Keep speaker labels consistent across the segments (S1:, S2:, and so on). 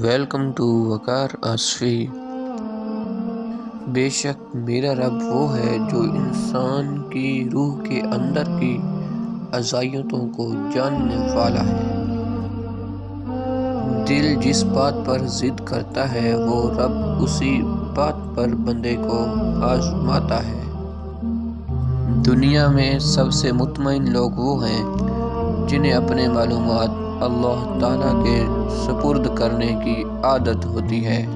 S1: Welcome to وقار آصفی۔ بے شک میرا رب وہ ہے جو انسان کی روح کے اندر کی اذیتوں کو جاننے والا ہے۔ دل جس بات پر ضد کرتا ہے وہ رب اسی بات پر بندے کو آزماتا ہے۔ دنیا میں سب سے مطمئن لوگ وہ ہیں جنہیں اپنے معلومات اللہ تعالیٰ کے سپرد کرنے کی عادت ہوتی ہے۔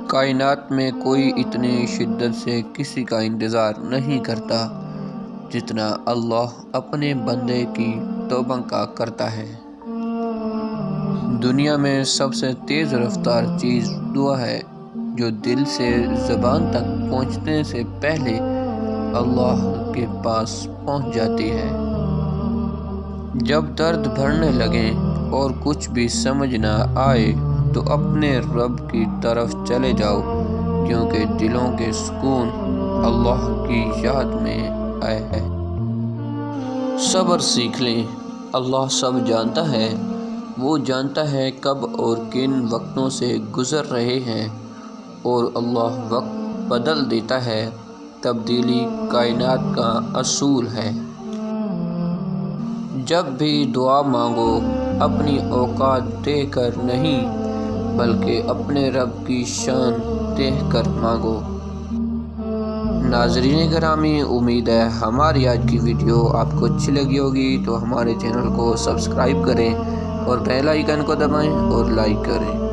S1: کائنات میں کوئی اتنی شدت سے کسی کا انتظار نہیں کرتا جتنا اللہ اپنے بندے کی توبہ کا کرتا ہے۔ دنیا میں سب سے تیز رفتار چیز دعا ہے جو دل سے زبان تک پہنچنے سے پہلے اللہ کے پاس پہنچ جاتی ہے۔ جب درد بڑھنے لگے اور کچھ بھی سمجھ نہ آئے تو اپنے رب کی طرف چلے جاؤ، کیونکہ دلوں کے سکون اللہ کی یاد میں آئے ہے۔ صبر سیکھ لیں، اللہ سب جانتا ہے۔ وہ جانتا ہے کب اور کن وقتوں سے گزر رہے ہیں، اور اللہ وقت بدل دیتا ہے۔ تبدیلی کائنات کا اصول ہے۔ جب بھی دعا مانگو اپنی اوقات دیکھ کر نہیں بلکہ اپنے رب کی شان دیکھ کر مانگو۔ ناظرین گرامی، امید ہے ہماری آج کی ویڈیو آپ کو اچھی لگی ہوگی، تو ہمارے چینل کو سبسکرائب کریں اور بیل آئیکن کو دبائیں اور لائک کریں۔